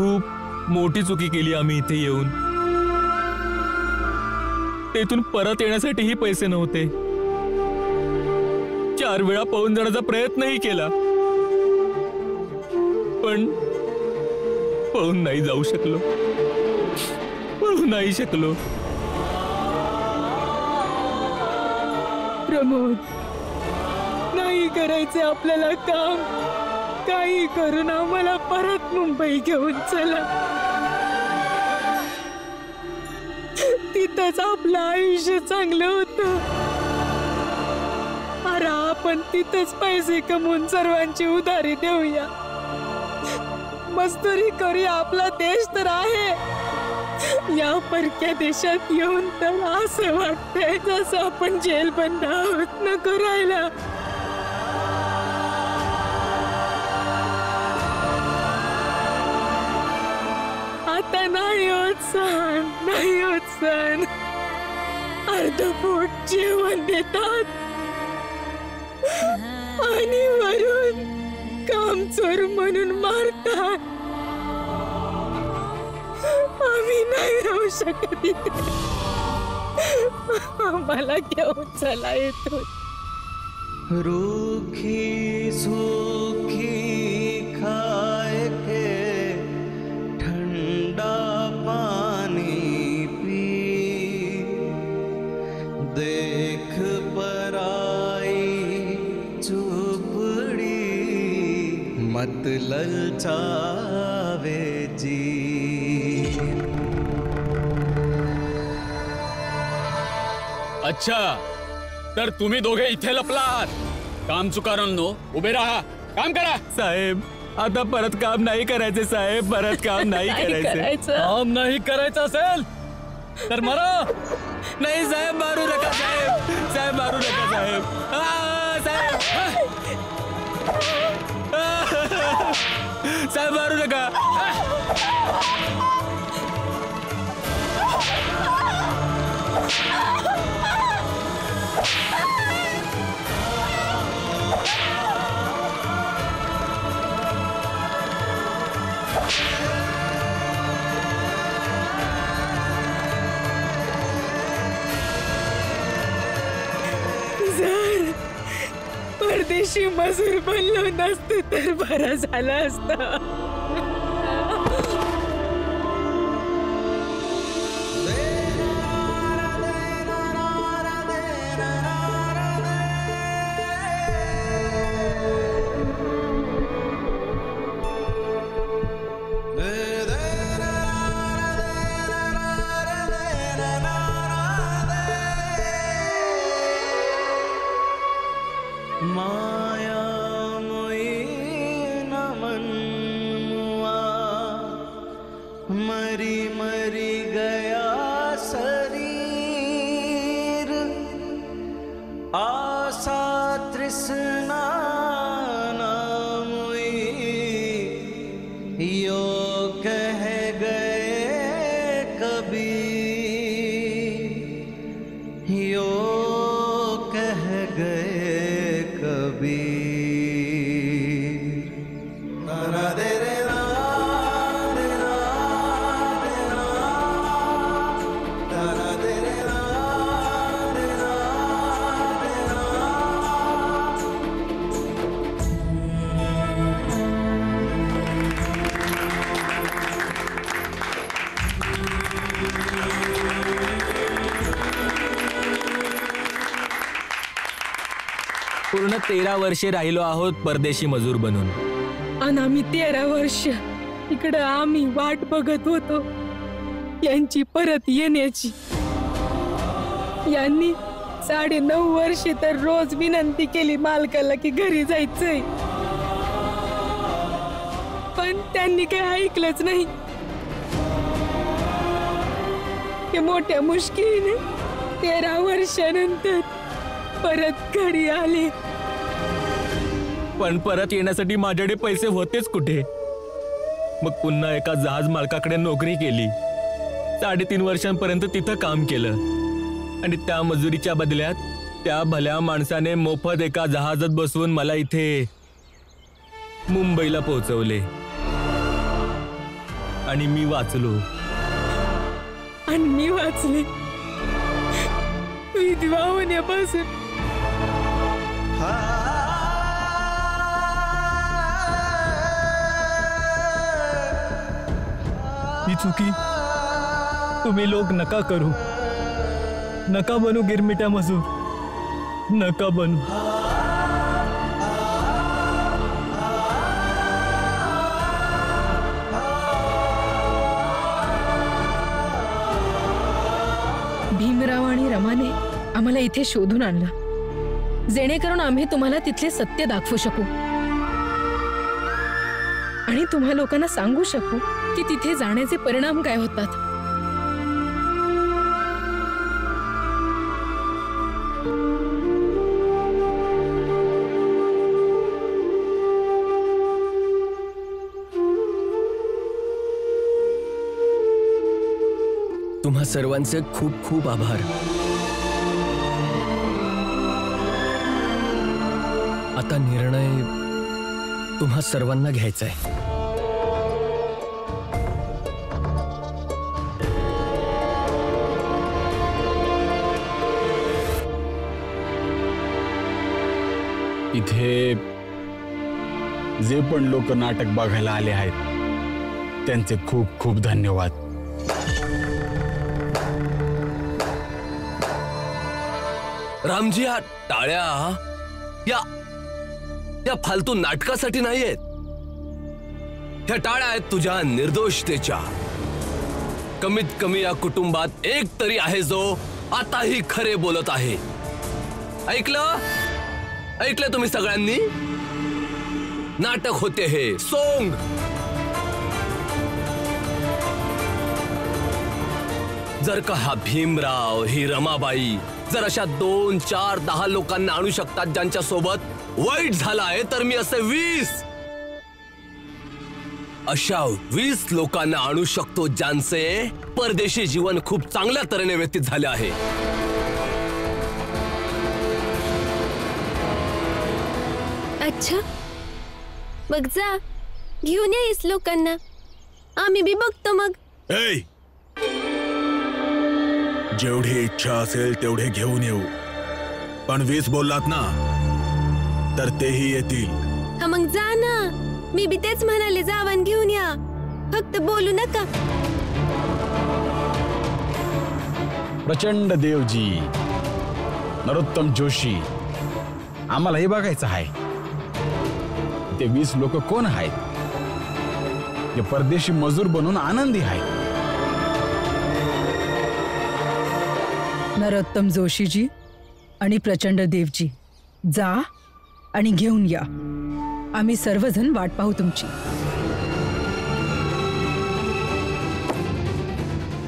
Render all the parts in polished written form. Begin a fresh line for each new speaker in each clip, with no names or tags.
खूप मोठी चुकी केली आम्ही इथे येऊन. तेथून परत येण्यासाठीही पैसे नव्हते. 4 वेळा पळून जाण्याचा प्रयत्नही केला, पण पळून नाही जाऊ शकलो. पळून नाही शकलो.
प्रमोद, नाही करायचे आपल्याला काम. काही करून आम्हाला परत मुंबई घेऊन चला. तिथंच आपलं आयुष्य चांगलं होतं. अरे आपण तिथंच पैसे कमवून सर्वांची उधारी देऊया. मजदुरी करूया. आपला देश तर आहे. या परक्या देशात येऊन तर असं वाटतंय जसं आपण जेल बंद आहोत. नको राहिला. आता नाही होत सण. नाही होत सण. अर्धपोट जेवण देतात आणि वरून कामचोर म्हणून मारतात. आम्ही नाही राहू शकत इथे. आम्हाला घेऊन चला येतो.
रूखी सूखी खाए के ठंडा पानी पी, देख पराई झोपड़ी मत ललचावे जी.
अच्छा, तर तुम्ही दोघे इथे लपलात. काम चुकारांनो, उभे राहा. काम करा.
साहेब, आता परत काम नाही करायचे साहेब. परत काम नाही करायचे.
काम नाही करायचं असेल तर मरा.
नाही साहेब, मारू नका साहेब. साहेब मारू नका साहेब. साहेब साहेब मारू नका.
जर परदेशी मजूर बनलो नसते तर बरं झालं असतं.
मरी मरी गया शरीर, आशा तृष्णा नाम यो कह गए कबीर, यो कह गए कबीर. ना दे रे
पूर्ण 13 वर्षे राहिलो आहोत परदेशी मजूर बनून.
आणि आम्ही 13 वर्ष इकडं आम्ही वाट बघत होतो यांची परत येण्याची. यांनी 9.5 वर्षे तर रोज विनंती केली मालकाला की घरी जायचंय, पण त्यांनी काही ऐकलंच नाही. ते मोठ्या मुश्किलीने 13 वर्षानंतर परत घरी आले.
पण परत येण्यासाठी माझ्याकडे पैसे होतेच कुठे. मग पुन्हा एका जहाज मालकाकडे नोकरी केली. 3.5 वर्षांपर्यंत तिथं काम केलं आणि त्या मजुरीच्या बदल्यात त्या भल्या माणसाने मोफत एका जहाजात बसवून मला इथे मुंबईला पोहोचवले. आणि मी वाचलो.
आणि मी वाचले विधवा होण्यापासून.
ही चुकी तुम्ही लोक नका करू. नका बनू गिरमिट्या मजूर, नका बनू.
भीमराव आणि रमाने आम्हाला इथे शोधून आणलं, जेणेकरून आम्ही तुम्हाला तिथले सत्य दाखवू शकू आणि तुम्हा लोकांना सांगू शकू की तिथे जाण्याचे परिणाम काय होतात.
तुम्हा सर्वांचे खूप खूप आभार. आता निर्णय तुम्हा सर्वांना घ्यायचा आहे.
इथे जे पण लोक नाटक बघायला आले आहेत त्यांचे खूप खूप धन्यवाद.
रामजी, या टाळ्या या फालतू नाटकासाठी नाहीयेत. ह्या टाळ्या आहेत तुझ्या निर्दोषतेच्या. कमीत कमी या कुटुंबात एक तरी आहे जो आताही खरे बोलत आहे. ऐकलं तुम्ही सगळ्यांनी? नाटक होते हे, सोंग. जर का हा भीमराव, ही रमाबाई जर अशा 2, 4, 10 लोकांना आणू शकतात ज्यांच्या सोबत वाईट झाला आहे, तर मी असे 20 लोकांना आणू शकतो ज्यांचे परदेशी जीवन खूप चांगल्या तऱ्हेने व्यतीत झाले आहे.
अच्छा, मग जा घेऊन या इस लोकांना. आम्ही बी बघतो मग.
जेवढी इच्छा असेल तेवढे घेऊन येऊ, पण 20 बोललात ना तर तेही येतील.
हा मग जा ना. मी बी तेच म्हणाले, जावन घेऊन या, फक्त बोलू नका.
प्रचंड देवजी, नरोत्तम जोशी, आम्हाला हे बघायचं आहे ते 20 लोक कोण आहेत जे परदेशी मजूर बनून आनंदी आहेत.
नरोत्तम जोशीजी आणि प्रचंड देवजी, जा आणि घेऊन या. आम्ही सर्वजण वाट पाहू तुमची.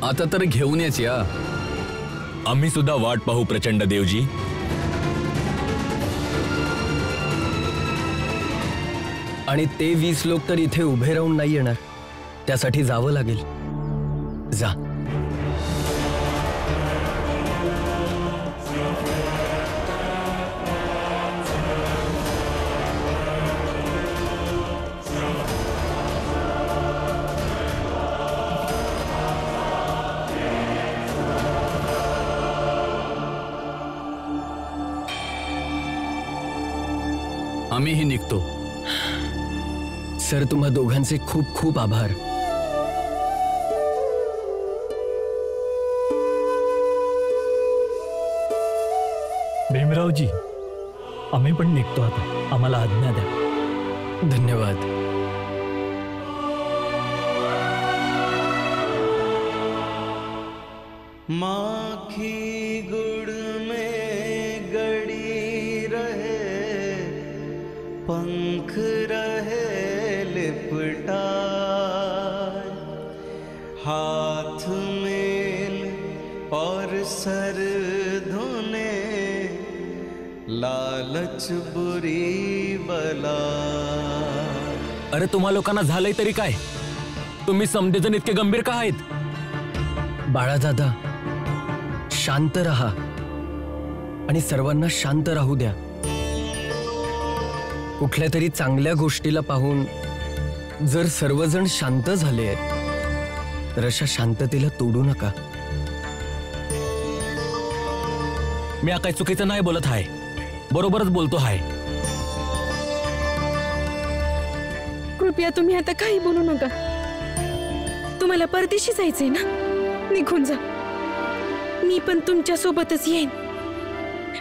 आता तर घेऊन या.
आम्ही सुद्धा वाट पाहू प्रचंड देवजी.
आणि ते 20 लोक तर इथे उभे राहून नाही येणार, त्यासाठी जावं लागेल. जा.
आम्हीही निघतो.
सर, तुम्हा दोघांचे खूप खूप आभार.
भीमरावजी, आम्ही पण निघतो आता. आम्हाला आज्ञा द्या.
धन्यवाद.
माखी गुड़ में गड़ी रहे, पंख रहे लिपटा, हाथ मेल और सर धुने, लालच बुरी बला.
अरे तुम्हा लोकांना झालंय तरी काय? तुम्ही समदेजण इतके गंभीर का आहेत?
बाळादादा, शांत रहा आणि सर्वांना शांत राहू द्या. कुठल्या तरी चांगल्या गोष्टीला पाहून जर सर्वजण शांत झाले आहेत
तर अशा शांततेला तोडू नका. मी काही चुकीचं नाही बोलत आहे, बरोबरच बोलतो आहे.
कृपया तुम्ही आता काही बोलू नका. तुम्हाला परदेशी जायचंय ना, निघून जा. मी पण तुमच्या सोबतच येईन.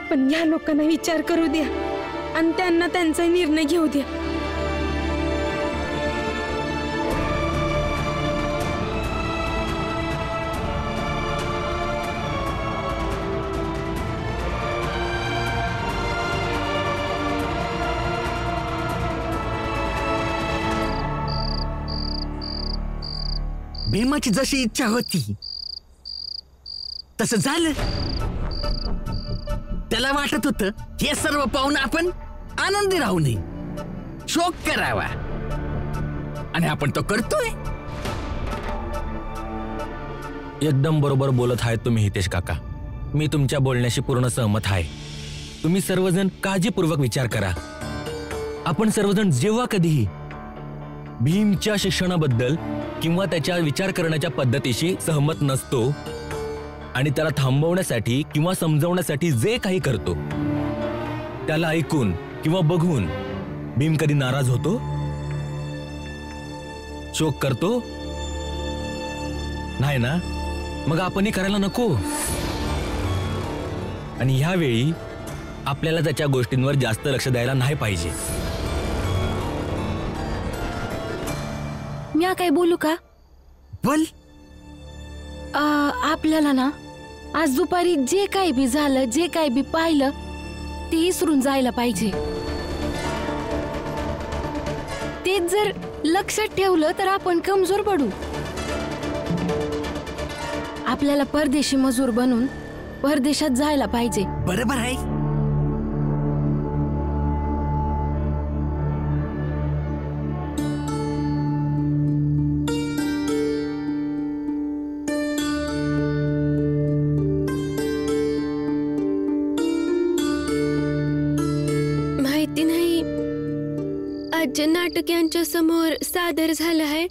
पण या लोकांना विचार करू द्या आणि त्यांना त्यांचा निर्णय घेऊ द्या.
भीमाची जशी इच्छा होती तसं झालं. त्याला वाटत होतं हे सर्व पाहून आपण आनंदी राहू नये, शोक करावा, आणि आपण तो करतोय.
एकदम बरोबर बोलत आहेत तुम्ही हितेश काका. मी तुमच्या बोलण्याशी पूर्ण सहमत आहे. तुम्ही सर्वजण काळजीपूर्वक विचार करा. आपण सर्वजण जेव्हा कधीही भीमच्या शिक्षणाबद्दल किंवा त्याच्या विचार करण्याच्या पद्धतीशी सहमत नसतो आणि त्याला थांबवण्यासाठी किंवा समजवण्यासाठी जे काही करतो, त्याला ऐकून किंवा बघून भीम कधी नाराज होतो, शोक करतो? नाही ना? मग आपणही करायला नको. आणि ह्यावेळी आपल्याला त्याच्या गोष्टींवर जास्त लक्ष द्यायला नाही पाहिजे.
मी काय बोलू का?
बोल.
आपल्याला ना आज दुपारी जे काही बी झालं, जे काही बी पाहिलं ते विसरून जायला पाहिजे. तेच जर लक्षात ठेवलं तर आपण कमजोर पडू. आपल्याला परदेशी मजूर बनून परदेशात जायला पाहिजे.
बरोबर आहे.
माहिती नाही आज जे नाटक यांच्या समोर सादर झालं आहे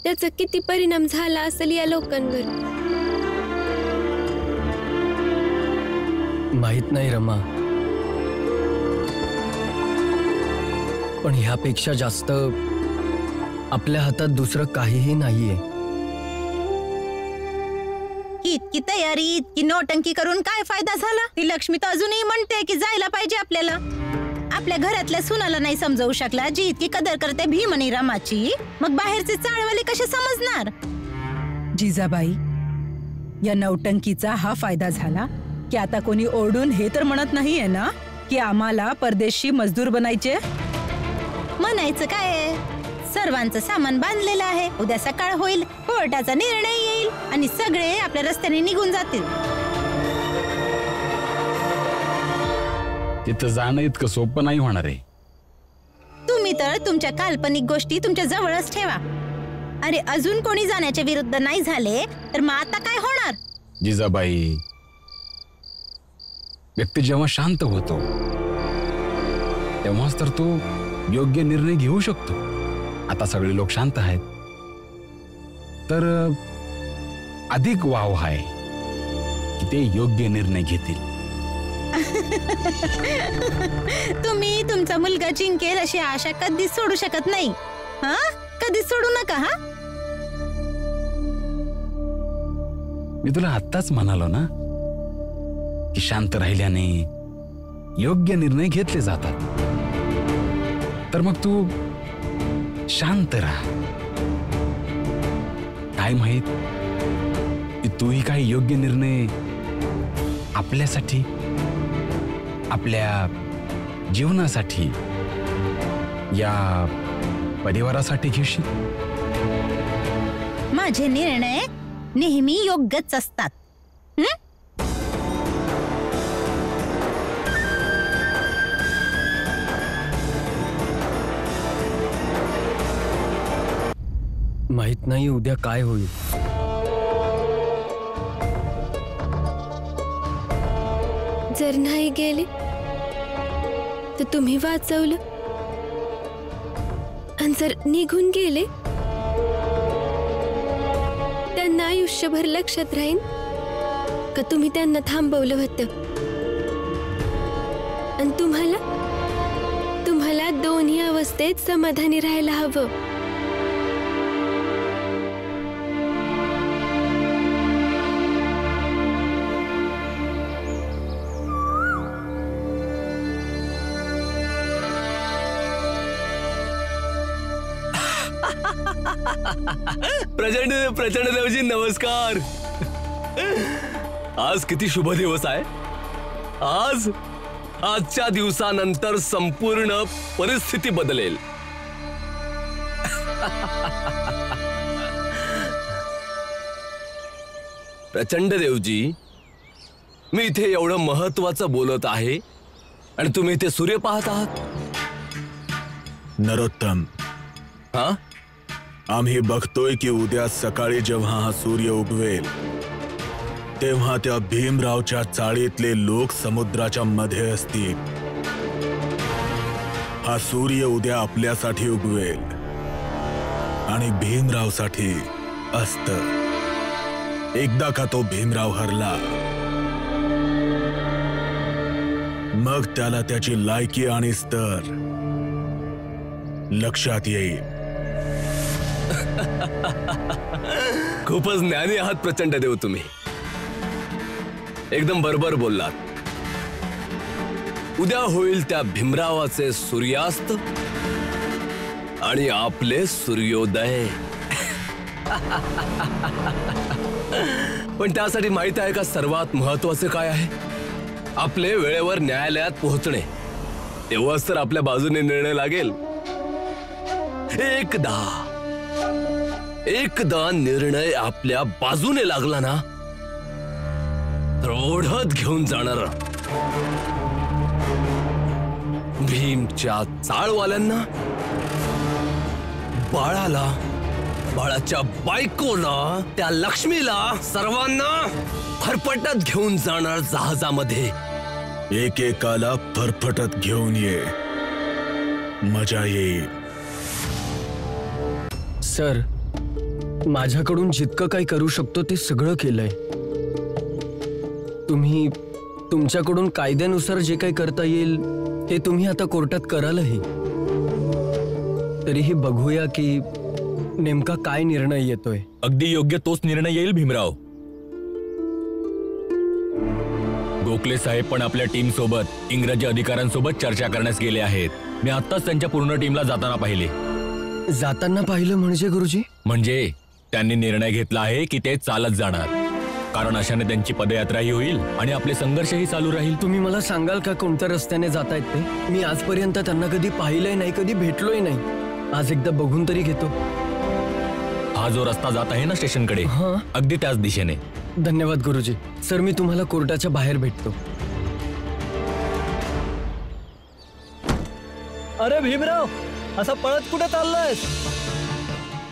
त्याचा किती परिणाम झाला असेल या लोकांवर.
माहित नाही रमा, पण ह्यापेक्षा जास्त आपल्या हातात दुसरं काहीही नाहीये.
इतकी तयारी, इतकी नोटंकी करून काय फायदा झाला? ती लक्ष्मी तर अजूनही म्हणते की जायला पाहिजे आपल्याला. आपल्या घरातल्या सुनाला नाही समजावू शकला जी इतकी कदर करते भीम आणि रमाची, मग बाहेरचे चाळवाले कसे समजणार?
जिजाबाई, या नौटंकीचा हा फायदा झाला की आता कोणी ओरडून हे तर म्हणत नाहीये ना की आम्हाला परदेशी मजदूर बनायचे.
म्हणायचं काय? सर्वांचं सामान बांधलेलं आहे. उद्या सकाळ होईल, कोर्टाचा निर्णय येईल आणि सगळे आपल्या रस्त्याने निघून जातील.
तिथं जाणं इतकं सोपं नाही होणार आहे.
तुम्ही तर तुमच्या काल्पनिक गोष्टी तुमच्या जवळच ठेवा. अरे अजून कोणी जाण्याच्या विरुद्ध नाही झाले तर मग आता काय होणार?
जिजाबाई, व्यक्ती जेव्हा शांत होतो तेव्हाच तर तो योग्य निर्णय घेऊ शकतो. आता सगळे लोक शांत आहेत तर अधिक वाव आहे की ते योग्य निर्णय घेतील.
तुम्ही तुमचा मुलगा जिंकेल अशी आशा कधीच सोडू शकत नाही. हा, कधीच सोडू नका. हा,
मी तुला आत्ताच म्हणालो ना की शांत राहिल्याने योग्य निर्णय घेतले जातात. तर मग तू शांत राहा. काय माहित की तूही काही योग्य निर्णय आपल्यासाठी, आपल्या जीवनासाठी, या परिवारासाठी घेशील.
माझे निर्णय नेहमी योग्यच असतात.
माहित नाही उद्या काय होईल.
जर नाही गेले तर तुम्ही वाचवलं आणि जर निघून गेले आयुष्यभर लक्षात राहीन का तुम्ही त्यांना थांबवलं होतं. आणि तुम्हाला दोन्ही अवस्थेत समाधानी राहायला हवं.
प्रचंड देवजी नमस्कार. आज किती शुभ दिवस आहे. आजच्या दिवसानंतर संपूर्ण परिस्थिती बदलेल. प्रचंड देवजी, मी इथे एवढं महत्वाचं बोलत आहे आणि तुम्ही इथे सूर्य पाहत आहात.
नरोत्तम,
हा,
आम्ही बघतोय की उद्या सकाळी जेव्हा हा सूर्य उगवेल तेव्हा त्या भीमरावच्या चाळीतले लोक समुद्राच्या मध्ये असतील. हा सूर्य उद्या आपल्यासाठी उगवेल आणि भीमरावसाठी अस्त. एकदा का तो भीमराव हरला मग त्याला त्याची लायकी आणि स्तर लक्षात येईल.
खूपच ज्ञानी आहात प्रचंड देव तुम्ही. एकदम बरोबर बोललात. उद्या होईल त्या भीमरावाचे सूर्यास्त आणि आपले सूर्योदय. पण त्यासाठी माहित आहे का सर्वात महत्वाचे काय आहे? आपले वेळेवर न्यायालयात पोहोचणे. तेव्हाच तर आपल्या बाजूने निर्णय लागेल. एकदा निर्णय आपल्या बाजूने लागला ना तर ओढत घेऊन जाणार भीमच्या चाळवाल्यांना, बाळाच्या बायकोला, त्या लक्ष्मीला, सर्वांना फरफटत घेऊन जाणार जहाजामध्ये.
एकेकाला फरफटत घेऊन ये, मजा येईल.
सर, माझ्याकडून जितकं काही करू शकतो ते सगळं केलंय. तुम्ही तुमच्याकडून कायद्यानुसार जे काही करता येईल ते तुम्ही आता कोर्टात करालही. तरीही बघूया की नेमका काय निर्णय येतोय.
अगदी योग्य तोच निर्णय येईल भीमराव. गोखले साहेब पण आपल्या टीम सोबत इंग्रजी अधिकाऱ्यांसोबत चर्चा करण्यास गेले आहेत. मी आत्ताच त्यांच्या पूर्ण टीमला जाताना पाहिले.
जाताना पाहिलं म्हणजे गुरुजी?
म्हणजे त्यांनी निर्णय घेतला आहे की ते चालत जाणार, कारण अशाने त्यांची पदयात्राही होईल आणि आपले संघर्षही चालू राहील.
तुम्ही मला सांगाल का कोणत्या रस्त्याने जात आहेत ते? मी आजपर्यंत त्यांना कधी पाहिलंय नाही, कधी भेटलोय नाही. आज एकदा बघून तरी घेतो.
हा जो रस्ता जात आहे ना स्टेशनकडे, अगदी त्याच दिशेने.
धन्यवाद गुरुजी. सर, मी तुम्हाला कोर्टाच्या बाहेर भेटतो.
अरे भीमराव, असा पळत कुठे चाललायस?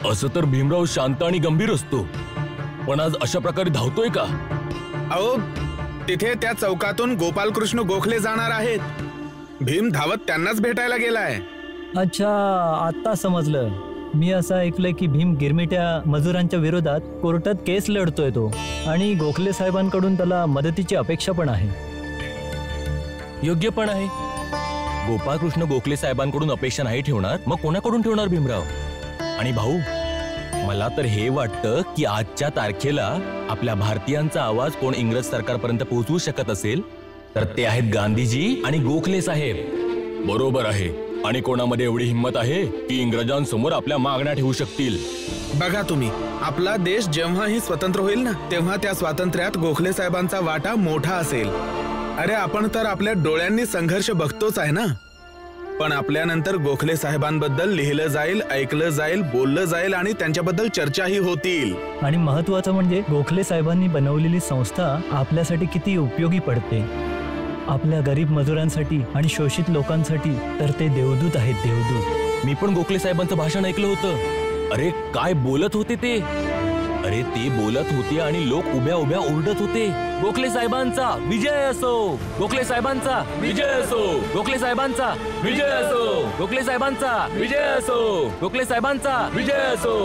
असं तर भीमराव शांत आणि गंभीर असतो, पण आज अशा प्रकारे धावतोय का?
अहो, तिथे त्या चौकातून गोपालकृष्ण गोखले जाणार आहेत. भीम धावत त्यांनाच भेटायला गेलाय.
अच्छा, आता समजलं. मी असं ऐकलंय की भीम गिरमिट्या मजुरांच्या विरोधात कोर्टात केस लढतोय तो, आणि गोखले साहेबांकडून त्याला मदतीची अपेक्षा पण आहे.
योग्य पण आहे. गोपाळकृष्ण गोखले साहेबांकडून अपेक्षा नाही ठेवणार, मग कोणाकडून ठेवणार भीमराव? आणि भाऊ, मला तर हे वाटतं की आजच्या तारखेला आपल्या भारतीयांचा आवाज कोण इंग्रज सरकारपर्यंत पोहोचवू शकत असेल तर ते आहेत गांधीजी आणि गोखले साहेब. बरोबर आहे. आणि कोणामध्ये एवढी हिंमत आहे की इंग्रजांसमोर आपल्या मागण्या ठेवू शकतील?
बघा तुम्ही, आपला देश जेव्हाही स्वतंत्र होईल ना तेव्हा त्या स्वातंत्र्यात गोखले साहेबांचा वाटा मोठा असेल. अरे, आपण तर आपल्या डोळ्यांनी संघर्ष बघतोच आहे ना. पण आपल्यानंतर गोखले साहेबांबद्दल लिहिलं जाईल, ऐकलं जाईल, बोललं जाईल आणि त्यांच्याबद्दल चर्चाही होतील.
आणि महत्वाचं म्हणजे गोखले साहेबांनी बनवलेली संस्था आपल्यासाठी किती उपयोगी पडते. आपल्या गरीब मजुरांसाठी आणि शोषित लोकांसाठी तर ते देवदूत आहेत, देवदूत.
मी पण गोखले साहेबांचं भाषण ऐकलं होतं. अरे, काय बोलत होते ते! अरे, ते बोलत होते आणि लोक उभ्या उभ्या ओरडत होते, गोखले साहेबांचा विजय असो, गोखले साहेबांचा विजय असो, गोखले साहेबांचा विजय असो, गोखले साहेबांचा विजय असो, गोखले साहेबांचा विजय असो.